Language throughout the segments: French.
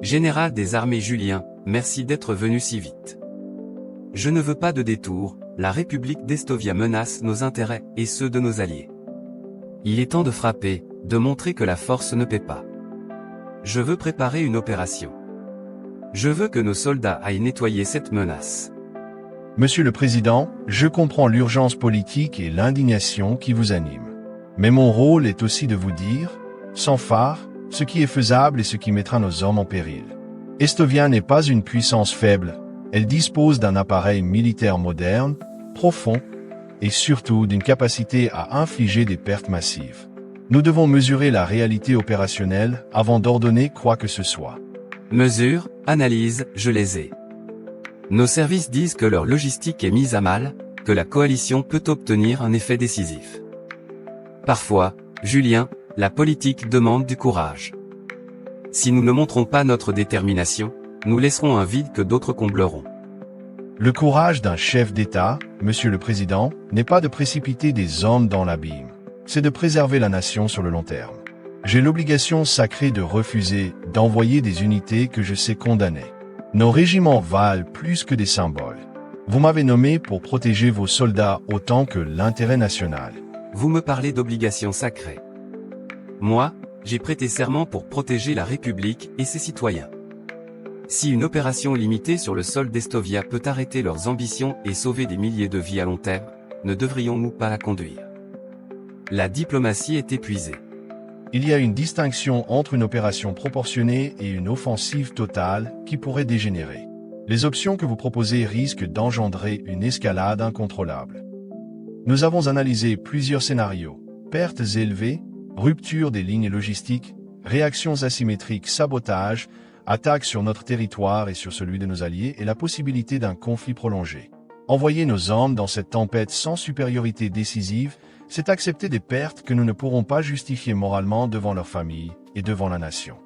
Général des armées Julien, merci d'être venu si vite. Je ne veux pas de détour, la République d'Estovia menace nos intérêts et ceux de nos alliés. Il est temps de frapper, de montrer que la force ne paie pas. Je veux préparer une opération. Je veux que nos soldats aillent nettoyer cette menace. Monsieur le Président, je comprends l'urgence politique et l'indignation qui vous animent. Mais mon rôle est aussi de vous dire, sans phare, ce qui est faisable et ce qui mettra nos hommes en péril. Estovia n'est pas une puissance faible, elle dispose d'un appareil militaire moderne, profond, et surtout d'une capacité à infliger des pertes massives. Nous devons mesurer la réalité opérationnelle avant d'ordonner quoi que ce soit. Mesures, analyses, je les ai. Nos services disent que leur logistique est mise à mal, que la coalition peut obtenir un effet décisif. Parfois, Julien, la politique demande du courage. Si nous ne montrons pas notre détermination, nous laisserons un vide que d'autres combleront. Le courage d'un chef d'État, Monsieur le Président, n'est pas de précipiter des hommes dans l'abîme. C'est de préserver la nation sur le long terme. J'ai l'obligation sacrée de refuser d'envoyer des unités que je sais condamner. Nos régiments valent plus que des symboles. Vous m'avez nommé pour protéger vos soldats autant que l'intérêt national. Vous me parlez d'obligations sacrées. Moi, j'ai prêté serment pour protéger la République et ses citoyens. Si une opération limitée sur le sol d'Estovia peut arrêter leurs ambitions et sauver des milliers de vies à long terme, ne devrions-nous pas la conduire? La diplomatie est épuisée. Il y a une distinction entre une opération proportionnée et une offensive totale qui pourrait dégénérer. Les options que vous proposez risquent d'engendrer une escalade incontrôlable. Nous avons analysé plusieurs scénarios, pertes élevées, rupture des lignes logistiques, réactions asymétriques, sabotage, attaques sur notre territoire et sur celui de nos alliés et la possibilité d'un conflit prolongé. Envoyer nos hommes dans cette tempête sans supériorité décisive, c'est accepter des pertes que nous ne pourrons pas justifier moralement devant leur famille et devant la nation.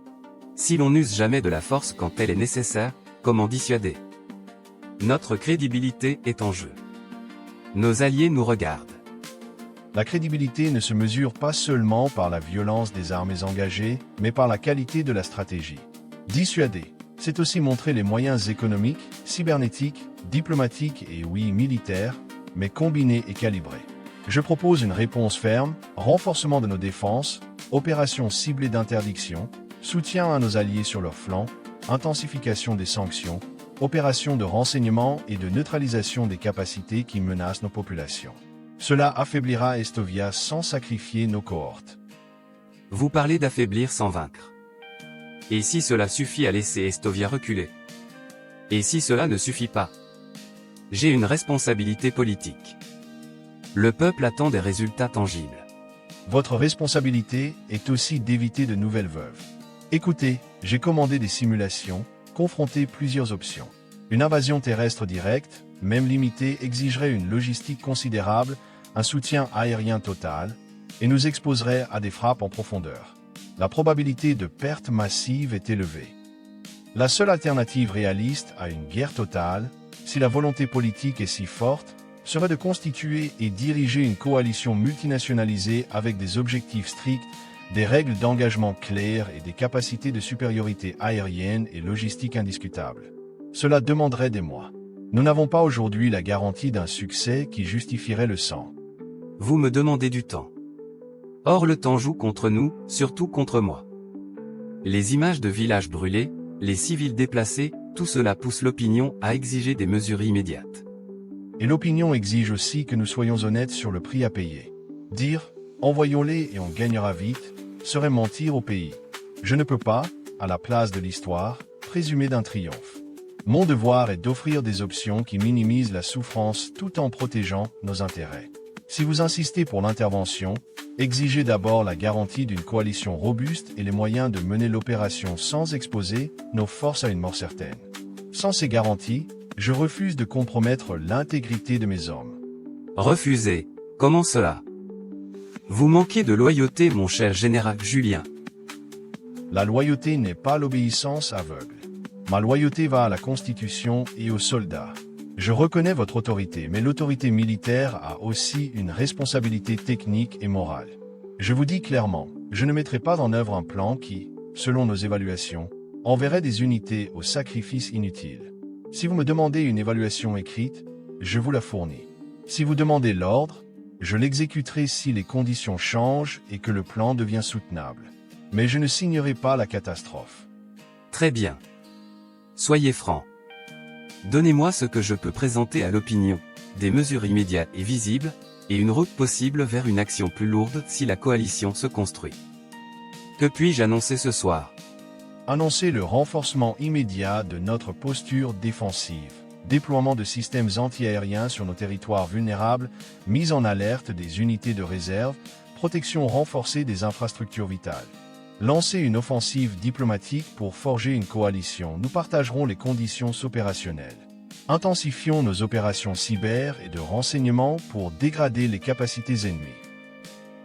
Si l'on n'use jamais de la force quand elle est nécessaire, comment dissuader? Notre crédibilité est en jeu. Nos alliés nous regardent. La crédibilité ne se mesure pas seulement par la violence des armées engagées, mais par la qualité de la stratégie. Dissuader, c'est aussi montrer les moyens économiques, cybernétiques, diplomatiques et oui militaires, mais combinés et calibrés. Je propose une réponse ferme, renforcement de nos défenses, opérations ciblées d'interdiction, soutien à nos alliés sur leur flanc, intensification des sanctions, opérations de renseignement et de neutralisation des capacités qui menacent nos populations. Cela affaiblira Estovia sans sacrifier nos cohortes. Vous parlez d'affaiblir sans vaincre. Et si cela suffit à laisser Estovia reculer? Et si cela ne suffit pas? J'ai une responsabilité politique. Le peuple attend des résultats tangibles. Votre responsabilité est aussi d'éviter de nouvelles veuves. Écoutez, j'ai commandé des simulations, confronté plusieurs options. Une invasion terrestre directe, même limitée, exigerait une logistique considérable, un soutien aérien total, et nous exposerait à des frappes en profondeur. La probabilité de perte massive est élevée. La seule alternative réaliste à une guerre totale, si la volonté politique est si forte, serait de constituer et diriger une coalition multinationalisée avec des objectifs stricts, des règles d'engagement claires et des capacités de supériorité aérienne et logistique indiscutables. Cela demanderait des mois. Nous n'avons pas aujourd'hui la garantie d'un succès qui justifierait le sang. Vous me demandez du temps. Or le temps joue contre nous, surtout contre moi. Les images de villages brûlés, les civils déplacés, tout cela pousse l'opinion à exiger des mesures immédiates. Et l'opinion exige aussi que nous soyons honnêtes sur le prix à payer. Dire « envoyons-les et on gagnera vite » serait mentir au pays. Je ne peux pas, à la place de l'histoire, présumer d'un triomphe. Mon devoir est d'offrir des options qui minimisent la souffrance tout en protégeant nos intérêts. Si vous insistez pour l'intervention, exigez d'abord la garantie d'une coalition robuste et les moyens de mener l'opération sans exposer nos forces à une mort certaine. Sans ces garanties, je refuse de compromettre l'intégrité de mes hommes. Refusez? Comment cela? Vous manquez de loyauté, mon cher général Julien. La loyauté n'est pas l'obéissance aveugle. Ma loyauté va à la Constitution et aux soldats. Je reconnais votre autorité, mais l'autorité militaire a aussi une responsabilité technique et morale. Je vous dis clairement, je ne mettrai pas en œuvre un plan qui, selon nos évaluations, enverrait des unités au sacrifice inutile. Si vous me demandez une évaluation écrite, je vous la fournis. Si vous demandez l'ordre, je l'exécuterai si les conditions changent et que le plan devient soutenable. Mais je ne signerai pas la catastrophe. Très bien. Soyez franc. Donnez-moi ce que je peux présenter à l'opinion, des mesures immédiates et visibles, et une route possible vers une action plus lourde si la coalition se construit. Que puis-je annoncer ce soir? Annoncer le renforcement immédiat de notre posture défensive, déploiement de systèmes antiaériens sur nos territoires vulnérables, mise en alerte des unités de réserve, protection renforcée des infrastructures vitales. Lancer une offensive diplomatique pour forger une coalition, nous partagerons les conditions opérationnelles. Intensifions nos opérations cyber et de renseignement pour dégrader les capacités ennemies.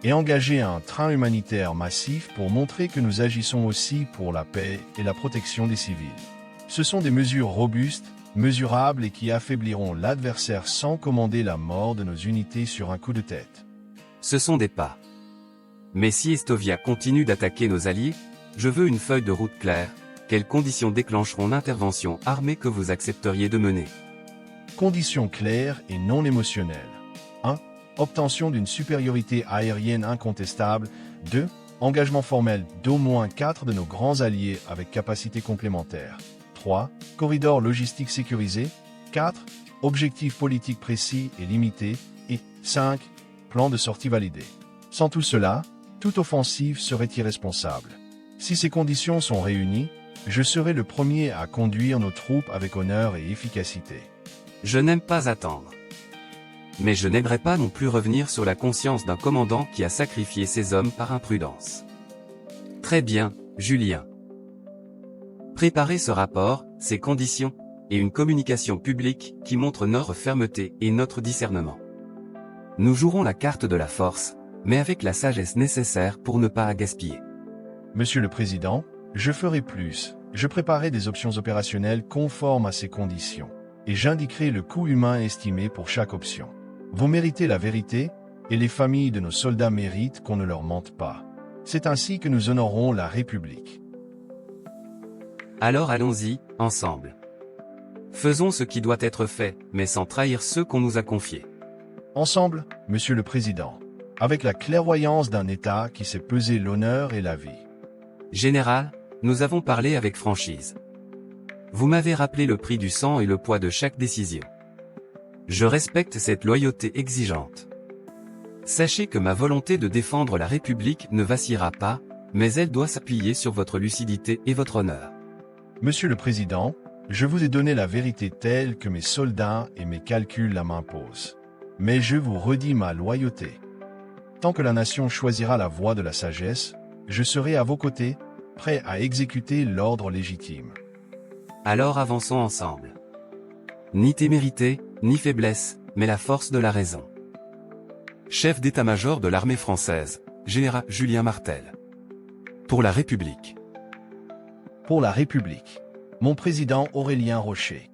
Et engager un train humanitaire massif pour montrer que nous agissons aussi pour la paix et la protection des civils. Ce sont des mesures robustes, mesurables et qui affaibliront l'adversaire sans commander la mort de nos unités sur un coup de tête. Ce sont des pas. Mais si Estovia continue d'attaquer nos alliés, je veux une feuille de route claire. Quelles conditions déclencheront l'intervention armée que vous accepteriez de mener? Conditions claires et non émotionnelles. 1. Obtention d'une supériorité aérienne incontestable. 2. Engagement formel d'au moins 4 de nos grands alliés avec capacité complémentaire. 3. Corridor logistique sécurisé. 4. Objectifs politiques précis et limités. Et 5. Plan de sortie validé. Sans tout cela, toute offensive serait irresponsable. Si ces conditions sont réunies, je serai le premier à conduire nos troupes avec honneur et efficacité. Je n'aime pas attendre. Mais je n'aimerais pas non plus revenir sur la conscience d'un commandant qui a sacrifié ses hommes par imprudence. Très bien, Julien. Préparez ce rapport, ces conditions, et une communication publique qui montre notre fermeté et notre discernement. Nous jouerons la carte de la force, mais avec la sagesse nécessaire pour ne pas la gaspiller. Monsieur le Président, je ferai plus. Je préparerai des options opérationnelles conformes à ces conditions. Et j'indiquerai le coût humain estimé pour chaque option. Vous méritez la vérité, et les familles de nos soldats méritent qu'on ne leur mente pas. C'est ainsi que nous honorerons la République. Alors allons-y, ensemble. Faisons ce qui doit être fait, mais sans trahir ceux qu'on nous a confiés. Ensemble, Monsieur le Président, avec la clairvoyance d'un État qui sait peser l'honneur et la vie. Général, nous avons parlé avec franchise. Vous m'avez rappelé le prix du sang et le poids de chaque décision. Je respecte cette loyauté exigeante. Sachez que ma volonté de défendre la République ne vacillera pas, mais elle doit s'appuyer sur votre lucidité et votre honneur. Monsieur le Président, je vous ai donné la vérité telle que mes soldats et mes calculs la m'imposent. Mais je vous redis ma loyauté. Tant que la nation choisira la voie de la sagesse, je serai à vos côtés, prêt à exécuter l'ordre légitime. Alors avançons ensemble. Ni témérité, ni faiblesse, mais la force de la raison. Chef d'état-major de l'armée française, général Julien Martel. Pour la République. Pour la République. Mon président Aurélien Rocher.